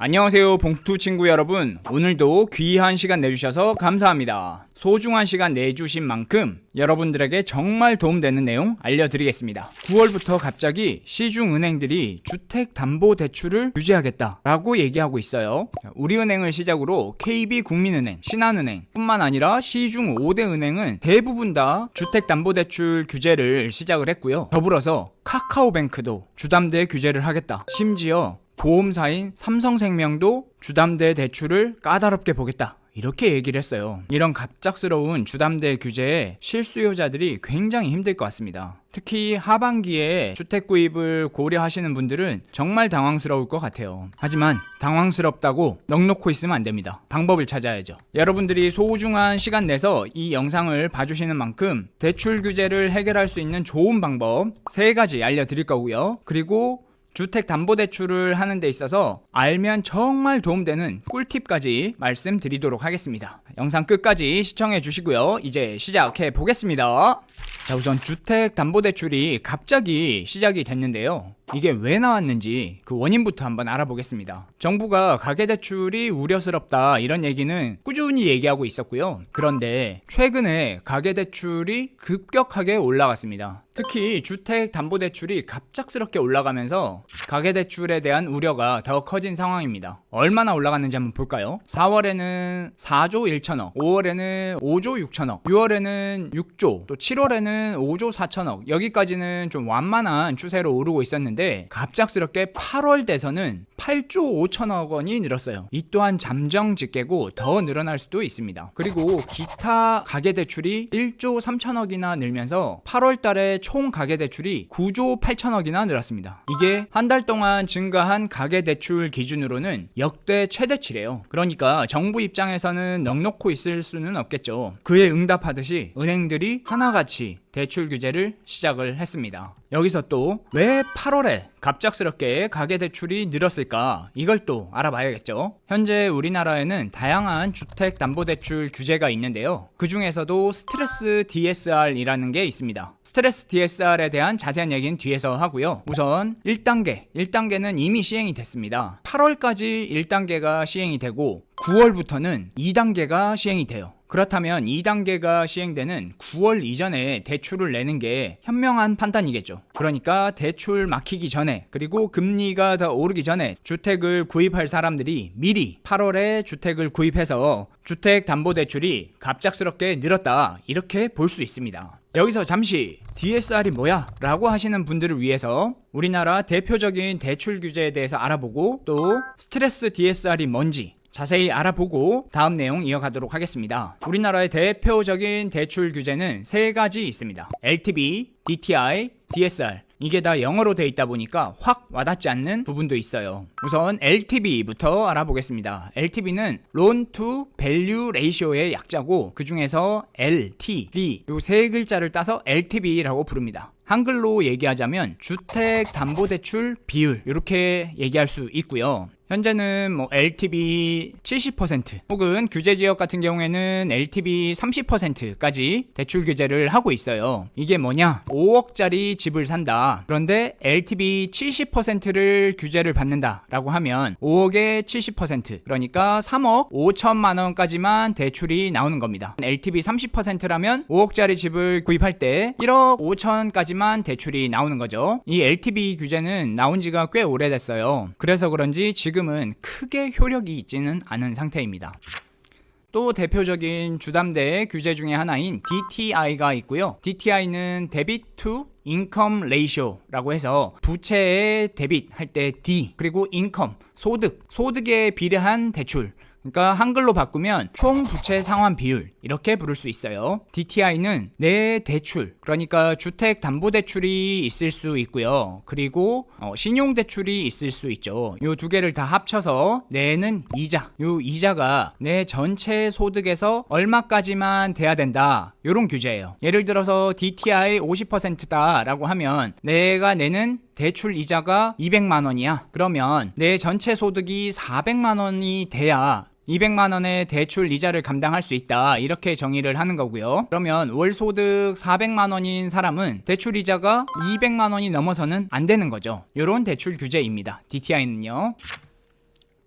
안녕하세요 봉투 친구 여러분, 오늘도 귀한 시간 내주셔서 감사합니다. 소중한 시간 내주신 만큼 여러분들에게 정말 도움되는 내용 알려드리겠습니다. 9월부터 갑자기 시중은행들이 주택담보대출을 규제하겠다라고 얘기하고 있어요. 우리은행을 시작으로 KB국민은행, 신한은행 뿐만 아니라 시중 5대 은행은 대부분 다 주택담보대출 규제를 시작을 했고요. 더불어서 카카오뱅크도 주담대 규제를 하겠다, 심지어 보험사인 삼성생명도 주담대 대출을 까다롭게 보겠다, 이렇게 얘기를 했어요. 이런 갑작스러운 주담대 규제에 실수요자들이 굉장히 힘들 것 같습니다. 특히 하반기에 주택 구입을 고려하시는 분들은 정말 당황스러울 것 같아요. 하지만 당황스럽다고 넋놓고 있으면 안 됩니다. 방법을 찾아야죠. 여러분들이 소중한 시간 내서 이 영상을 봐주시는 만큼 대출 규제를 해결할 수 있는 좋은 방법 3가지 알려드릴 거고요. 그리고 주택담보대출을 하는 데 있어서 알면 정말 도움되는 꿀팁까지 말씀드리도록 하겠습니다. 영상 끝까지 시청해 주시고요. 이제 시작해 보겠습니다. 자, 우선 주택담보대출이 갑자기 시작이 됐는데요. 이게 왜 나왔는지 그 원인부터 한번 알아보겠습니다. 정부가 가계대출이 우려스럽다 이런 얘기는 꾸준히 얘기하고 있었고요. 그런데 최근에 가계대출이 급격하게 올라갔습니다. 특히 주택담보대출이 갑작스럽게 올라가면서 가계대출에 대한 우려가 더 커진 상황입니다. 얼마나 올라갔는지 한번 볼까요? 4월에는 4조 1천억, 5월에는 5조 6천억, 6월에는 6조, 또 7월에는 5조 4천억, 여기까지는 좀 완만한 추세로 오르고 있었는데 갑작스럽게 8월 돼서는 8조 5천억 원이 늘었어요. 이 또한 잠정직계고 더 늘어날 수도 있습니다. 그리고 기타 가계대출이 1조 3천억이나 늘면서 8월 달에 총 가계대출이 9조 8천억이나 늘었습니다. 이게 한 달 동안 증가한 가계대출 기준으로는 역대 최대치래요. 그러니까 정부 입장에서는 넋놓고 있을 수는 없겠죠. 그에 응답하듯이 은행들이 하나같이 대출 규제를 시작을 했습니다. 여기서 또 왜 8월에 갑작스럽게 가계대출이 늘었을까, 이걸 또 알아봐야겠죠. 현재 우리나라에는 다양한 주택담보대출 규제가 있는데요. 그 중에서도 스트레스 DSR이라는 게 있습니다. 스트레스 DSR에 대한 자세한 얘기는 뒤에서 하고요. 우선 1단계는 이미 시행이 됐습니다. 8월까지 1단계가 시행이 되고 9월부터는 2단계가 시행이 돼요. 그렇다면 2단계가 시행되는 9월 이전에 대출을 내는 게 현명한 판단이겠죠. 그러니까 대출 막히기 전에, 그리고 금리가 더 오르기 전에 주택을 구입할 사람들이 미리 8월에 주택을 구입해서 주택담보대출이 갑작스럽게 늘었다, 이렇게 볼 수 있습니다. 여기서 잠시 DSR이 뭐야? 라고 하시는 분들을 위해서 우리나라 대표적인 대출 규제에 대해서 알아보고 또 스트레스 DSR이 뭔지 자세히 알아보고 다음 내용 이어가도록 하겠습니다. 우리나라의 대표적인 대출 규제는 3가지 있습니다. LTV, DTI, DSR. 이게 다 영어로 돼 있다 보니까 확 와닿지 않는 부분도 있어요. 우선 LTV부터 알아보겠습니다. LTV는 Loan to Value Ratio의 약자고, 그 중에서 LTV 요 3글자를 따서 LTV라고 부릅니다. 한글로 얘기하자면 주택담보대출 비율, 이렇게 얘기할 수 있고요. 현재는 LTV 70% 혹은 규제지역 같은 경우에는 LTV 30%까지 대출 규제를 하고 있어요. 이게 뭐냐? 5억짜리 집을 산다. 그런데 LTV 70%를 규제를 받는다 라고 하면 5억에 70%, 그러니까 3억 5천만 원까지만 대출이 나오는 겁니다. LTV 30%라면 5억짜리 집을 구입할 때 1억 5천까지만 대출이 나오는 거죠. 이 LTV 규제는 나온 지가 꽤 오래됐어요. 그래서 그런지 지금은 크게 효력이 있지는 않은 상태입니다. 또 대표적인 주담대 규제 중에 하나인 DTI가 있고요. DTI는 Debit to Income Ratio라고 해서 부채에 데빗 할 때 D, 그리고 인컴, 소득에 비례한 대출, 그러니까 한글로 바꾸면 총 부채 상환 비율, 이렇게 부를 수 있어요. DTI는 내 대출, 그러니까 주택담보대출이 있을 수 있고요. 그리고 신용대출이 있을 수 있죠. 요 2개를 다 합쳐서 내는 이자, 요 이자가 내 전체 소득에서 얼마까지만 돼야 된다, 요런 규제예요. 예를 들어서 DTI 50%다 라고 하면 내가 내는 대출 이자가 200만 원이야. 그러면 내 전체 소득이 400만 원이 돼야 200만 원의 대출 이자를 감당할 수 있다, 이렇게 정의를 하는 거고요. 그러면 월 소득 400만 원인 사람은 대출 이자가 200만 원이 넘어서는 안 되는 거죠. 이런 대출 규제입니다. DTI는요.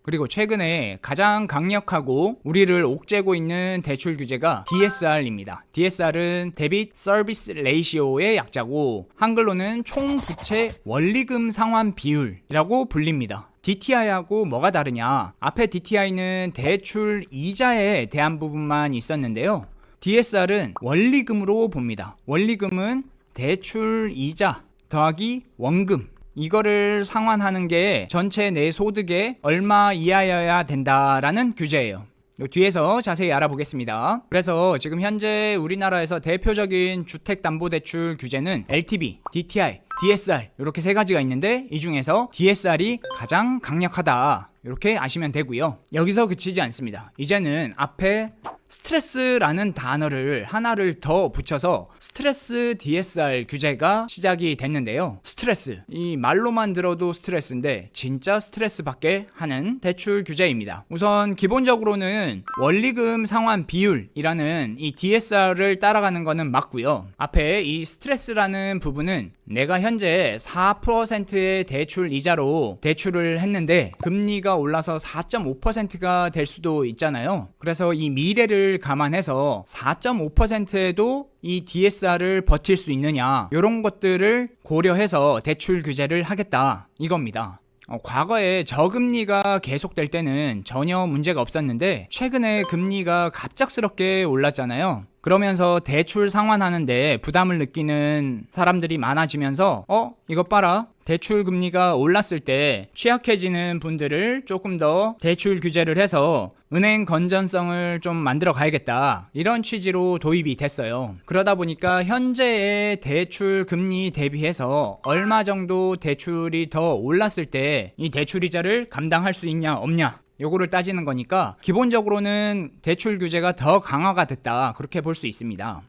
그리고 최근에 가장 강력하고 우리를 옥죄고 있는 대출 규제가 DSR입니다. DSR은 데빗 서비스 레이시오의 약자고 한글로는 총부채 원리금 상환 비율이라고 불립니다. DTI하고 뭐가 다르냐? 앞에 DTI는 대출 이자에 대한 부분만 있었는데요. DSR은 원리금으로 봅니다. 원리금은 대출 이자 더하기 원금, 이거를 상환하는 게 전체 내 소득의 얼마 이하여야 된다라는 규제예요. 뒤에서 자세히 알아보겠습니다. 그래서 지금 현재 우리나라에서 대표적인 주택담보대출 규제는 LTV, DTI, DSR 이렇게 세 가지가 있는데 이 중에서 DSR이 가장 강력하다, 이렇게 아시면 되고요. 여기서 그치지 않습니다. 이제는 앞에 스트레스라는 단어를 하나를 더 붙여서 스트레스 DSR 규제가 시작이 됐는데요. 스트레스, 이 말로만 들어도 스트레스인데 진짜 스트레스 받게 하는 대출 규제입니다. 우선 기본적으로는 원리금 상환 비율이라는 이 DSR을 따라가는 거는 맞고요. 앞에 이 스트레스라는 부분은 내가 현재 4%의 대출 이자로 대출을 했는데 금리가 올라서 4.5%가 될 수도 있잖아요. 그래서 이 미래를 감안해서 4.5%에도 이 DSR을 버틸 수 있느냐, 이런 것들을 고려해서 대출 규제를 하겠다, 이겁니다. 과거에 저금리가 계속될 때는 전혀 문제가 없었는데 최근에 금리가 갑작스럽게 올랐잖아요. 그러면서 대출 상환하는데 부담을 느끼는 사람들이 많아지면서 이것 봐라, 대출 금리가 올랐을 때 취약해지는 분들을 조금 더 대출 규제를 해서 은행 건전성을 좀 만들어 가야겠다, 이런 취지로 도입이 됐어요. 그러다 보니까 현재의 대출 금리 대비해서 얼마 정도 대출이 더 올랐을 때 이 대출 이자를 감당할 수 있냐 없냐, 요거를 따지는 거니까 기본적으로는 대출 규제가 더 강화가 됐다, 그렇게 볼 수 있습니다.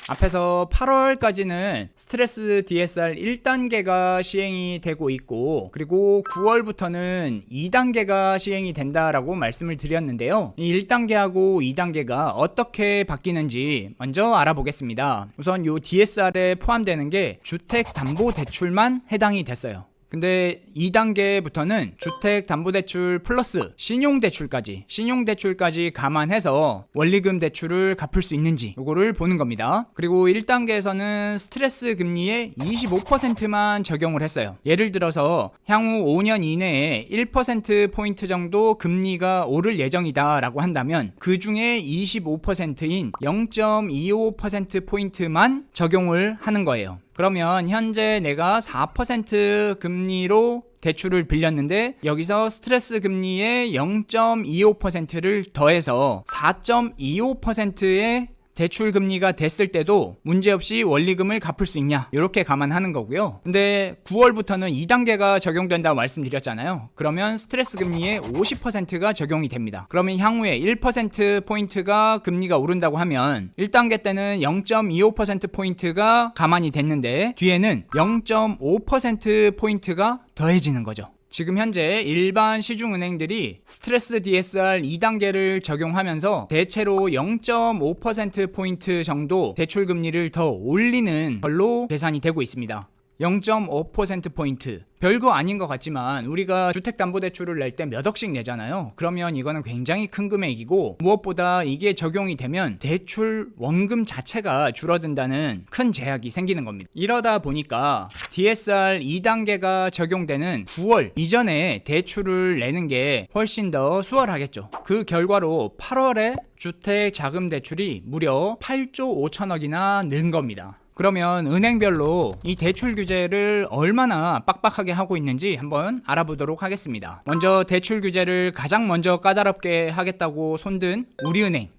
앞에서 8월까지는 스트레스 DSR 1단계가 시행이 되고 있고, 그리고 9월부터는 2단계가 시행이 된다라고 말씀을 드렸는데요. 이 1단계하고 2단계가 어떻게 바뀌는지 먼저 알아보겠습니다. 우선 이 DSR에 포함되는 게 주택담보대출만 해당이 됐어요. 근데 2단계부터는 주택담보대출 플러스 신용대출까지 감안해서 원리금 대출을 갚을 수 있는지 요거를 보는 겁니다. 그리고 1단계에서는 스트레스 금리의 25%만 적용을 했어요. 예를 들어서 향후 5년 이내에 1%포인트 정도 금리가 오를 예정이다 라고 한다면 그 중에 25%인 0.25%포인트만 적용을 하는 거예요. 그러면 현재 내가 4% 금리로 대출을 빌렸는데 여기서 스트레스 금리의 0.25%를 더해서 4.25%의 대출 금리가 됐을 때도 문제없이 원리금을 갚을 수 있냐, 이렇게 감안하는 거고요. 근데 9월부터는 2단계가 적용된다고 말씀드렸잖아요. 그러면 스트레스 금리의 50%가 적용이 됩니다. 그러면 향후에 1%포인트가 금리가 오른다고 하면 1단계 때는 0.25%포인트가 가만히 됐는데 뒤에는 0.5%포인트가 더해지는 거죠. 지금 현재 일반 시중은행들이 스트레스 DSR 2단계를 적용하면서 대체로 0.5%포인트 정도 대출 금리를 더 올리는 걸로 계산이 되고 있습니다. 0.5%포인트. 별거 아닌 것 같지만 우리가 주택담보대출을 낼 때 몇 억씩 내잖아요. 그러면 이거는 굉장히 큰 금액이고 무엇보다 이게 적용이 되면 대출 원금 자체가 줄어든다는 큰 제약이 생기는 겁니다. 이러다 보니까 DSR 2단계가 적용되는 9월 이전에 대출을 내는 게 훨씬 더 수월하겠죠. 그 결과로 8월에 주택자금대출이 무려 8조 5천억이나 는 겁니다. 그러면 은행별로 이 대출 규제를 얼마나 빡빡하게 하고 있는지 한번 알아보도록 하겠습니다. 먼저 대출 규제를 가장 먼저 까다롭게 하겠다고 손든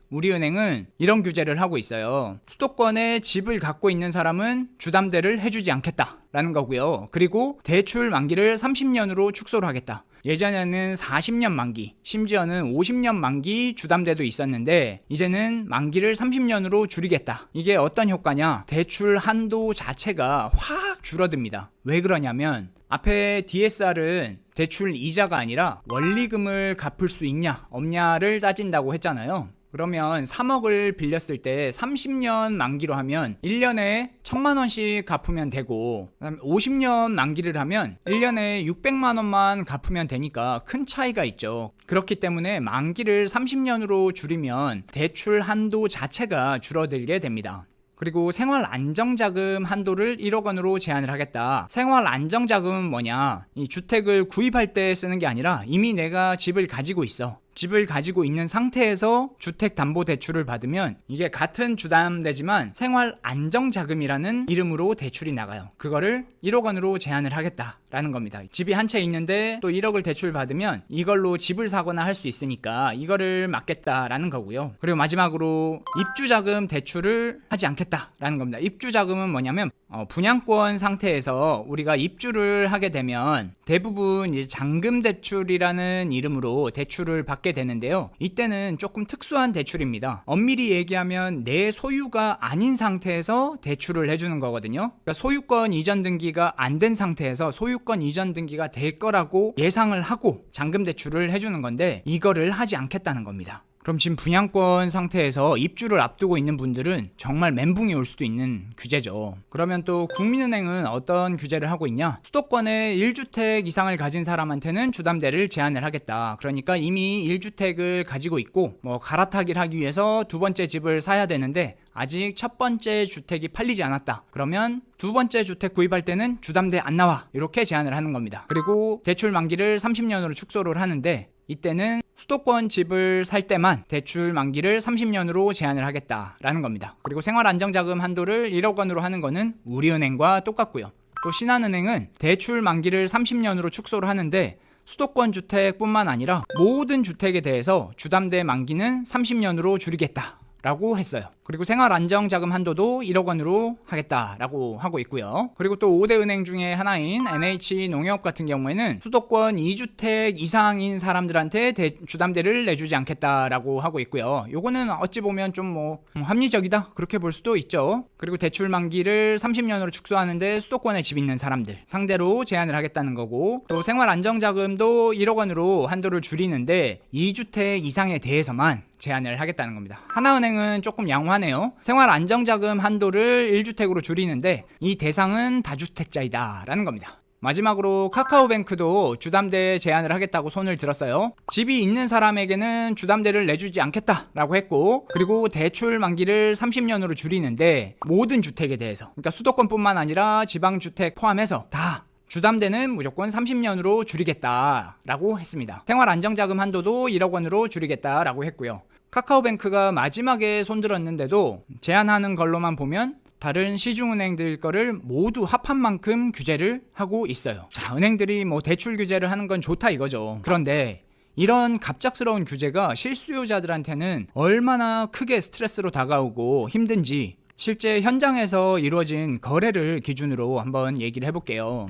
우리은행은 이런 규제를 하고 있어요. 수도권에 집을 갖고 있는 사람은 주담대를 해주지 않겠다라는 거고요. 그리고 대출 만기를 30년으로 축소를 하겠다. 예전에는 40년 만기, 심지어는 50년 만기 주담대도 있었는데 이제는 만기를 30년으로 줄이겠다. 이게 어떤 효과냐? 대출 한도 자체가 확 줄어듭니다. 왜 그러냐면 앞에 DSR은 대출 이자가 아니라 원리금을 갚을 수 있냐 없냐를 따진다고 했잖아요. 그러면 3억을 빌렸을 때 30년 만기로 하면 1년에 1000만 원씩 갚으면 되고, 그다음에 50년 만기를 하면 1년에 600만 원만 갚으면 되니까 큰 차이가 있죠. 그렇기 때문에 만기를 30년으로 줄이면 대출 한도 자체가 줄어들게 됩니다. 그리고 생활 안정자금 한도를 1억 원으로 제한을 하겠다. 생활 안정자금은 뭐냐? 이 주택을 구입할 때 쓰는 게 아니라 이미 내가 집을 가지고 있어. 집을 가지고 있는 상태에서 주택담보대출을 받으면 이게 같은 주담대지만 생활안정자금이라는 이름으로 대출이 나가요. 그거를 1억 원으로 제한을 하겠다라는 겁니다. 집이 한 채 있는데 또 1억을 대출 받으면 이걸로 집을 사거나 할 수 있으니까 이거를 막겠다라는 거고요. 그리고 마지막으로 입주자금 대출을 하지 않겠다라는 겁니다. 입주자금은 뭐냐면 분양권 상태에서 우리가 입주를 하게 되면 대부분 이제 잔금대출이라는 이름으로 대출을 받게 되는데요. 이때는 조금 특수한 대출입니다. 엄밀히 얘기하면 내 소유가 아닌 상태에서 대출을 해주는 거거든요. 그러니까 소유권 이전 등기가 안 된 상태에서 소유권 이전 등기가 될 거라고 예상을 하고 잔금대출을 해주는 건데 이거를 하지 않겠다는 겁니다. 그럼 지금 분양권 상태에서 입주를 앞두고 있는 분들은 정말 멘붕이 올 수도 있는 규제죠. 그러면 또 국민은행은 어떤 규제를 하고 있냐? 수도권에 1주택 이상을 가진 사람한테는 주담대를 제한을 하겠다. 그러니까 이미 1주택을 가지고 있고 갈아타기를 하기 위해서 두 번째 집을 사야 되는데 아직 첫 번째 주택이 팔리지 않았다. 그러면 두 번째 주택 구입할 때는 주담대 안 나와. 이렇게 제한을 하는 겁니다. 그리고 대출 만기를 30년으로 축소를 하는데 이때는 수도권 집을 살 때만 대출 만기를 30년으로 제한을 하겠다라는 겁니다. 그리고 생활안정자금 한도를 1억 원으로 하는 거는 우리은행과 똑같고요. 또 신한은행은 대출 만기를 30년으로 축소를 하는데 수도권 주택뿐만 아니라 모든 주택에 대해서 주담대 만기는 30년으로 줄이겠다 라고 했어요. 그리고 생활안정자금 한도도 1억 원으로 하겠다라고 하고 있고요. 그리고 또 5대 은행 중에 하나인 NH농협 같은 경우에는 수도권 2주택 이상인 사람들한테 주담대를 내주지 않겠다라고 하고 있고요. 요거는 어찌 보면 좀 합리적이다 그렇게 볼 수도 있죠. 그리고 대출 만기를 30년으로 축소하는데 수도권에 집 있는 사람들 상대로 제한을 하겠다는 거고, 또 생활안정자금도 1억 원으로 한도를 줄이는데 2주택 이상에 대해서만 제한을 하겠다는 겁니다. 하나은행은 조금 양호하네요. 생활안정자금 한도를 1주택으로 줄이는데 이 대상은 다주택자이다 라는 겁니다. 마지막으로 카카오뱅크도 주담대 제한을 하겠다고 손을 들었어요. 집이 있는 사람에게는 주담대를 내주지 않겠다라고 했고, 그리고 대출 만기를 30년으로 줄이는데 모든 주택에 대해서, 그러니까 수도권뿐만 아니라 지방주택 포함해서 다 주담대는 무조건 30년으로 줄이겠다라고 했습니다. 생활안정자금 한도도 1억 원으로 줄이겠다라고 했고요. 카카오뱅크가 마지막에 손들었는데도 제한하는 걸로만 보면 다른 시중은행들 거를 모두 합한 만큼 규제를 하고 있어요. 자, 은행들이 대출 규제를 하는 건 좋다 이거죠. 그런데 이런 갑작스러운 규제가 실수요자들한테는 얼마나 크게 스트레스로 다가오고 힘든지 실제 현장에서 이루어진 거래를 기준으로 한번 얘기를 해볼게요.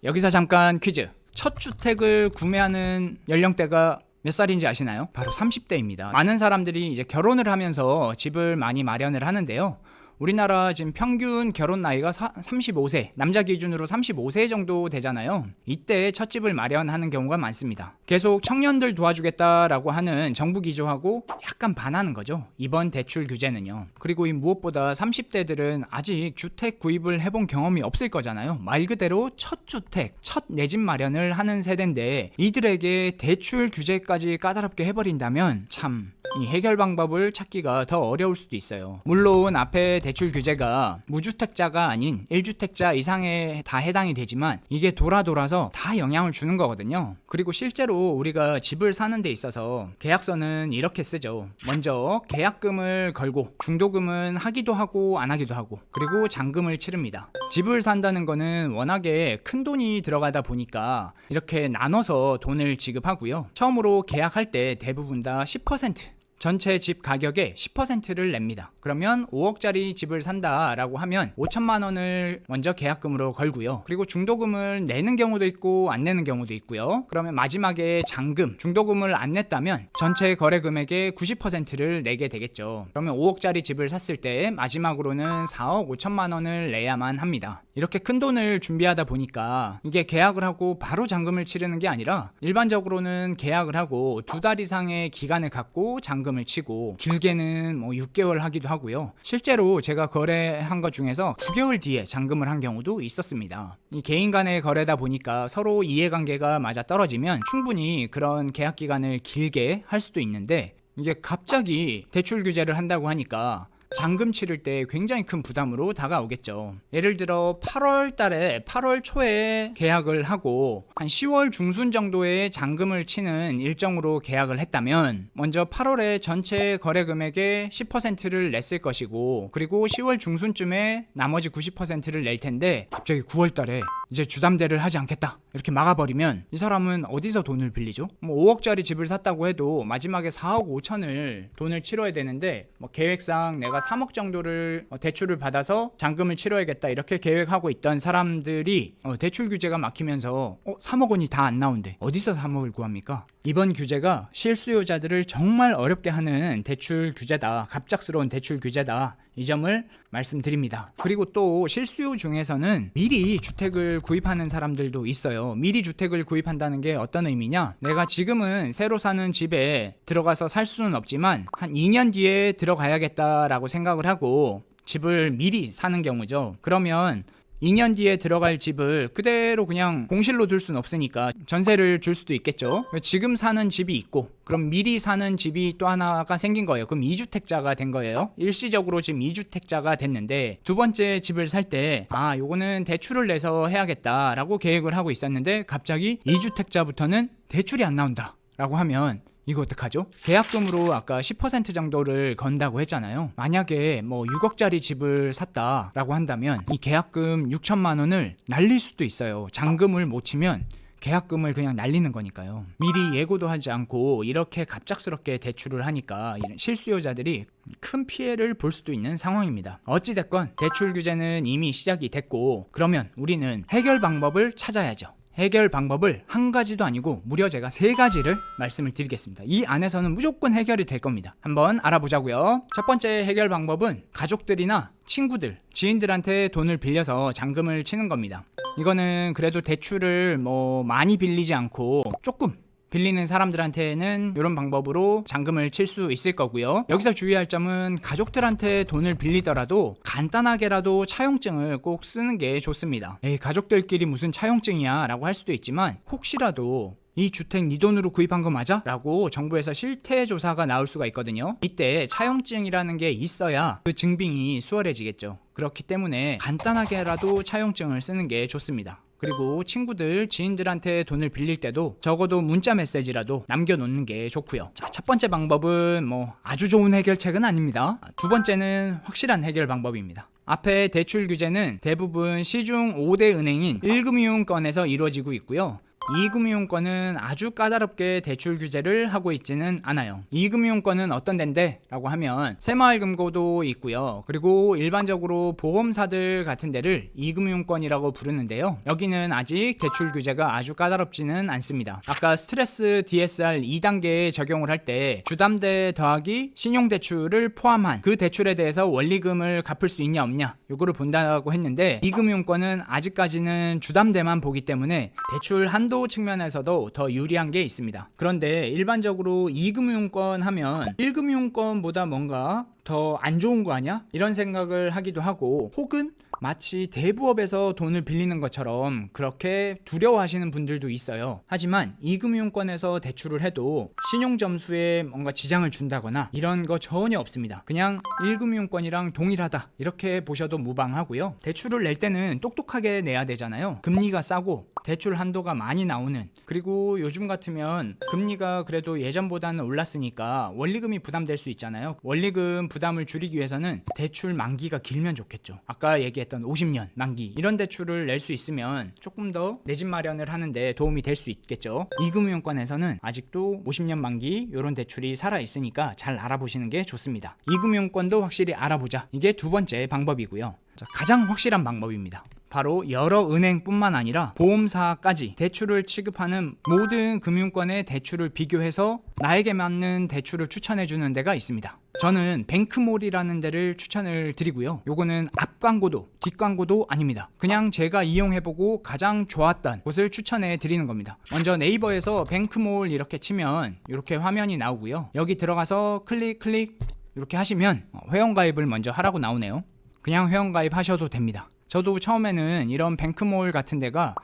여기서 잠깐 퀴즈. 첫 주택을 구매하는 연령대가 몇 살인지 아시나요? 바로 30대입니다. 많은 사람들이 이제 결혼을 하면서 집을 많이 마련을 하는데요. 우리나라 지금 평균 결혼 나이가 35세, 남자 기준으로 35세 정도 되잖아요. 이때 첫 집을 마련하는 경우가 많습니다. 계속 청년들 도와주겠다라고 하는 정부 기조하고 약간 반하는 거죠, 이번 대출 규제는요. 그리고 이 무엇보다 30대들은 아직 주택 구입을 해본 경험이 없을 거잖아요. 말 그대로 첫 주택, 첫 내 집 마련을 하는 세대인데 이들에게 대출 규제까지 까다롭게 해버린다면 참 이 해결 방법을 찾기가 더 어려울 수도 있어요. 물론 앞에 대출 규제가 무주택자가 아닌 1주택자 이상에 다 해당이 되지만 이게 돌아서 다 영향을 주는 거거든요. 그리고 실제로 우리가 집을 사는 데 있어서 계약서는 이렇게 쓰죠. 먼저 계약금을 걸고 중도금은 하기도 하고 안 하기도 하고, 그리고 잔금을 치릅니다. 집을 산다는 거는 워낙에 큰 돈이 들어가다 보니까 이렇게 나눠서 돈을 지급하고요. 처음으로 계약할 때 대부분 다 10% 전체 집 가격의 10%를 냅니다. 그러면 5억짜리 집을 산다라고 하면 5천만 원을 먼저 계약금으로 걸고요. 그리고 중도금을 내는 경우도 있고 안 내는 경우도 있고요. 그러면 마지막에 잔금, 중도금을 안 냈다면 전체 거래 금액의 90%를 내게 되겠죠. 그러면 5억짜리 집을 샀을 때 마지막으로는 4억 5천만 원을 내야만 합니다. 이렇게 큰 돈을 준비하다 보니까 이게 계약을 하고 바로 잔금을 치르는 게 아니라 일반적으로는 계약을 하고 2달 이상의 기간을 갖고 잔금 잔금을 치고 길게는 뭐 6개월 하기도 하고요. 실제로 제가 거래한 것 중에서 9개월 뒤에 잔금을 한 경우도 있었습니다. 이 개인 간의 거래다 보니까 서로 이해관계가 맞아 떨어지면 충분히 그런 계약 기간을 길게 할 수도 있는데, 이게 갑자기 대출 규제를 한다고 하니까 잔금 치를 때 굉장히 큰 부담으로 다가오겠죠. 예를 들어 8월 달에 8월 초에 계약을 하고 한 10월 중순 정도에 잔금을 치는 일정으로 계약을 했다면 먼저 8월에 전체 거래 금액의 10%를 냈을 것이고, 그리고 10월 중순쯤에 나머지 90%를 낼 텐데 갑자기 9월 달에 이제 주담대를 하지 않겠다 이렇게 막아버리면 이 사람은 어디서 돈을 빌리죠? 뭐 5억짜리 집을 샀다고 해도 마지막에 4억 5천을 돈을 치러야 되는데, 뭐 계획상 내가 3억 정도를 대출을 받아서 잔금을 치러야겠다 이렇게 계획하고 있던 사람들이 대출 규제가 막히면서 3억 원이 다 안 나온대. 어디서 3억을 구합니까? 이번 규제가 실수요자들을 정말 어렵게 하는 대출 규제다, 갑작스러운 대출 규제다, 이 점을 말씀드립니다. 그리고 또 실수요 중에서는 미리 주택을 구입하는 사람들도 있어요. 미리 주택을 구입한다는 게 어떤 의미냐? 내가 지금은 새로 사는 집에 들어가서 살 수는 없지만 한 2년 뒤에 들어가야겠다라고 생각을 하고 집을 미리 사는 경우죠. 그러면 2년 뒤에 들어갈 집을 그대로 그냥 공실로 둘 수는 없으니까 전세를 줄 수도 있겠죠. 지금 사는 집이 있고, 그럼 미리 사는 집이 또 하나가 생긴 거예요. 그럼 2주택자가 된 거예요. 일시적으로 지금 2주택자가 됐는데, 두 번째 집을 살 때 요거는 대출을 내서 해야겠다라고 계획을 하고 있었는데 갑자기 2주택자부터는 대출이 안 나온다 라고 하면 이거 어떡하죠? 계약금으로 아까 10% 정도를 건다고 했잖아요. 만약에 뭐 6억짜리 집을 샀다라고 한다면 이 계약금 6천만 원을 날릴 수도 있어요. 잔금을 못 치면 계약금을 그냥 날리는 거니까요. 미리 예고도 하지 않고 이렇게 갑작스럽게 대출을 하니까 이런 실수요자들이 큰 피해를 볼 수도 있는 상황입니다. 어찌됐건 대출 규제는 이미 시작이 됐고, 그러면 우리는 해결 방법을 찾아야죠. 해결 방법을 한 가지도 아니고 무려 제가 3가지를 말씀을 드리겠습니다. 이 안에서는 무조건 해결이 될 겁니다. 한번 알아보자고요. 첫 번째 해결 방법은 가족들이나 친구들, 지인들한테 돈을 빌려서 잔금을 치는 겁니다. 이거는 그래도 대출을 뭐 많이 빌리지 않고 조금 빌리는 사람들한테는 이런 방법으로 잔금을 칠 수 있을 거고요. 여기서 주의할 점은 가족들한테 돈을 빌리더라도 간단하게라도 차용증을 꼭 쓰는 게 좋습니다. 에이, 가족들끼리 무슨 차용증이야 라고 할 수도 있지만, 혹시라도 이 주택 네 돈으로 구입한 거 맞아? 라고 정부에서 실태조사가 나올 수가 있거든요. 이때 차용증이라는 게 있어야 그 증빙이 수월해지겠죠. 그렇기 때문에 간단하게라도 차용증을 쓰는 게 좋습니다. 그리고 친구들, 지인들한테 돈을 빌릴 때도 적어도 문자 메시지라도 남겨놓는 게 좋고요. 자, 첫 번째 방법은 뭐 아주 좋은 해결책은 아닙니다. 두 번째는 확실한 해결 방법입니다. 앞에 대출 규제는 대부분 시중 5대 은행인 1금융권에서 이루어지고 있고요. 2금융권은 아주 까다롭게 대출 규제를 하고 있지는 않아요. 2금융권은 어떤 데인데? 라고 하면 새마을금고도 있고요. 그리고 일반적으로 보험사들 같은 데를 2금융권이라고 부르는데요. 여기는 아직 대출 규제가 아주 까다롭지는 않습니다. 아까 스트레스 DSR 2단계에 적용을 할 때 주담대 더하기 신용대출을 포함한 그 대출에 대해서 원리금을 갚을 수 있냐 없냐 요거를 본다고 했는데, 2금융권은 아직까지는 주담대만 보기 때문에 대출 한도 측면에서도 더 유리한 게 있습니다. 그런데 일반적으로 2금융권 하면 1금융권보다 뭔가 더 안 좋은 거 아니야? 이런 생각을 하기도 하고, 혹은 마치 대부업에서 돈을 빌리는 것처럼 그렇게 두려워하시는 분들도 있어요. 하지만 2금융권에서 대출을 해도 신용점수에 뭔가 지장을 준다거나 이런 거 전혀 없습니다. 그냥 1금융권이랑 동일하다 이렇게 보셔도 무방하고요. 대출을 낼 때는 똑똑하게 내야 되잖아요. 금리가 싸고 대출 한도가 많이 나오는, 그리고 요즘 같으면 금리가 그래도 예전보다는 올랐으니까 원리금이 부담될 수 있잖아요. 원리금 부담을 줄이기 위해서는 대출 만기가 길면 좋겠죠. 아까 얘기했던 50년 만기 이런 대출을 낼 수 있으면 조금 더 내 집 마련을 하는데 도움이 될 수 있겠죠. 2금융권에서는 아직도 50년 만기 이런 대출이 살아 있으니까 잘 알아보시는 게 좋습니다. 2금융권도 확실히 알아보자, 이게 두 번째 방법이고요. 자, 가장 확실한 방법입니다. 바로 여러 은행뿐만 아니라 보험사까지 대출을 취급하는 모든 금융권의 대출을 비교해서 나에게 맞는 대출을 추천해주는 데가 있습니다. 저는 뱅크몰이라는 데를 추천을 드리고요. 요거는 앞 광고도 뒷 광고도 아닙니다. 그냥 제가 이용해보고 가장 좋았던 곳을 추천해 드리는 겁니다. 먼저 네이버에서 뱅크몰 이렇게 치면 이렇게 화면이 나오고요. 여기 들어가서 클릭 이렇게 하시면 회원가입을 먼저 하라고 나오네요. 그냥 회원가입 하셔도 됩니다. 저도 처음에는 이런 뱅크몰 같은 데가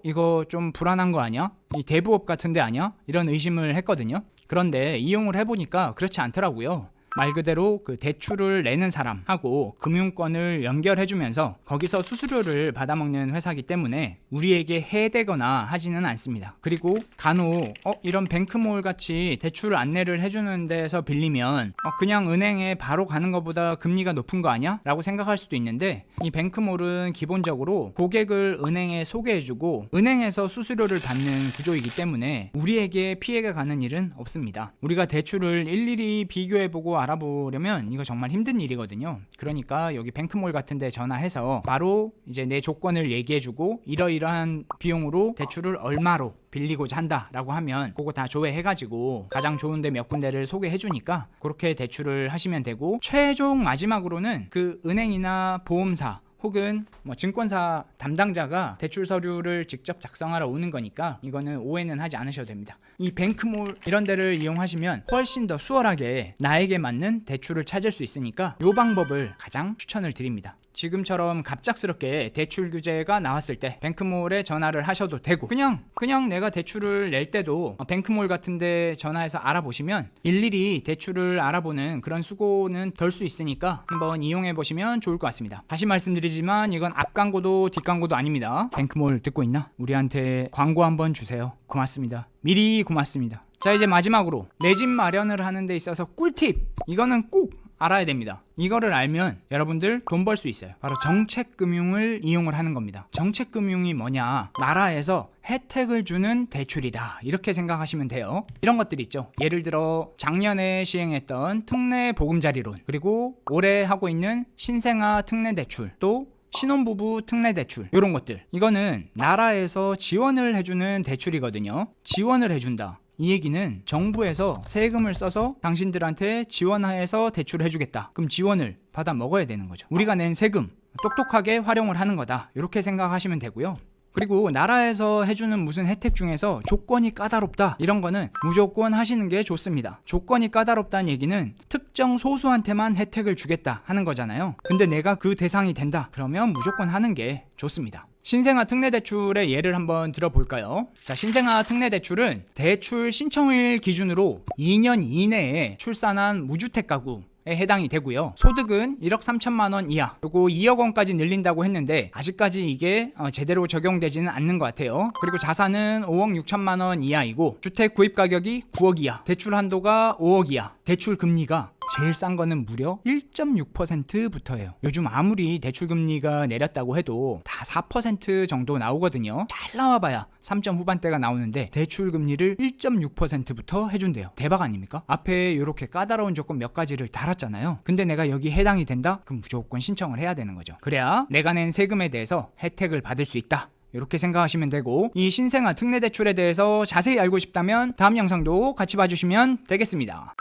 이거 좀 불안한 거 아니야? 이 대부업 같은 데 아니야? 이런 의심을 했거든요. 그런데 이용을 해보니까 그렇지 않더라고요. 말 그대로 그 대출을 내는 사람하고 금융권을 연결해주면서 거기서 수수료를 받아먹는 회사이기 때문에 우리에게 해대거나 하지는 않습니다. 그리고 간혹 이런 뱅크몰 같이 대출 안내를 해주는 데서 빌리면 그냥 은행에 바로 가는 것보다 금리가 높은 거 아니야? 라고 생각할 수도 있는데 이 뱅크몰은 기본적으로 고객을 은행에 소개해주고 은행에서 수수료를 받는 구조이기 때문에 우리에게 피해가 가는 일은 없습니다. 우리가 대출을 일일이 비교해보고 알아보려면 이거 정말 힘든 일이거든요. 그러니까 여기 뱅크몰 같은 데 전화해서 바로 이제 내 조건을 얘기해주고 이러이러한 비용으로 대출을 얼마로 빌리고자 한다 라고 하면 그거 다 조회해가지고 가장 좋은데 몇 군데를 소개해주니까 그렇게 대출을 하시면 되고, 최종 마지막으로는 그 은행이나 보험사 혹은 증권사 담당자가 대출 서류를 직접 작성하러 오는 거니까 이거는 오해는 하지 않으셔도 됩니다. 이 뱅크몰 이런 데를 이용하시면 훨씬 더 수월하게 나에게 맞는 대출을 찾을 수 있으니까 이 방법을 가장 추천을 드립니다. 지금처럼 갑작스럽게 대출 규제가 나왔을 때 뱅크몰에 전화를 하셔도 되고, 그냥 내가 대출을 낼 때도 뱅크몰 같은데 전화해서 알아보시면 일일이 대출을 알아보는 그런 수고는 덜 수 있으니까 한번 이용해 보시면 좋을 것 같습니다. 다시 말씀드리지만 이건 앞 광고도 뒷 광고도 아닙니다. 뱅크몰 듣고 있나? 우리한테 광고 한번 주세요. 고맙습니다. 미리 고맙습니다. 자, 이제 마지막으로 내 집 마련을 하는 데 있어서 꿀팁, 이거는 꼭 알아야 됩니다. 이거를 알면 여러분들 돈 벌 수 있어요. 바로 정책금융을 이용을 하는 겁니다. 정책금융이 뭐냐? 나라에서 혜택을 주는 대출이다, 이렇게 생각하시면 돼요. 이런 것들 있죠. 예를 들어 작년에 시행했던 특례 보금자리론, 그리고 올해 하고 있는 신생아 특례대출, 또 신혼부부 특례대출, 이런 것들, 이거는 나라에서 지원을 해주는 대출이거든요. 지원을 해준다, 이 얘기는 정부에서 세금을 써서 당신들한테 지원해서 대출을 해주겠다. 그럼 지원을 받아 먹어야 되는 거죠. 우리가 낸 세금 똑똑하게 활용을 하는 거다, 이렇게 생각하시면 되고요. 그리고 나라에서 해주는 무슨 혜택 중에서 조건이 까다롭다, 이런 거는 무조건 하시는 게 좋습니다. 조건이 까다롭다는 얘기는 특정 소수한테만 혜택을 주겠다 하는 거잖아요. 근데 내가 그 대상이 된다, 그러면 무조건 하는 게 좋습니다. 신생아 특례대출의 예를 한번 들어볼까요? 자, 신생아 특례대출은 대출 신청일 기준으로 2년 이내에 출산한 무주택 가구 에 해당이 되고요. 소득은 1억 3천만 원 이하, 요거 2억 원까지 늘린다고 했는데 아직까지 이게 제대로 적용되지는 않는 것 같아요. 그리고 자산은 5억 6천만 원 이하이고, 주택 구입 가격이 9억 이하, 대출 한도가 5억 이하, 대출 금리가 제일 싼 거는 무려 1.6%부터예요. 요즘 아무리 대출 금리가 내렸다고 해도 다 4% 정도 나오거든요. 잘 나와봐야 3점 후반대가 나오는데 대출 금리를 1.6%부터 해준대요. 대박 아닙니까? 앞에 이렇게 까다로운 조건 몇 가지를 달았잖아요. 근데 내가 여기 해당이 된다? 그럼 무조건 신청을 해야 되는 거죠. 그래야 내가 낸 세금에 대해서 혜택을 받을 수 있다, 이렇게 생각하시면 되고, 이 신생아 특례대출에 대해서 자세히 알고 싶다면 다음 영상도 같이 봐주시면 되겠습니다.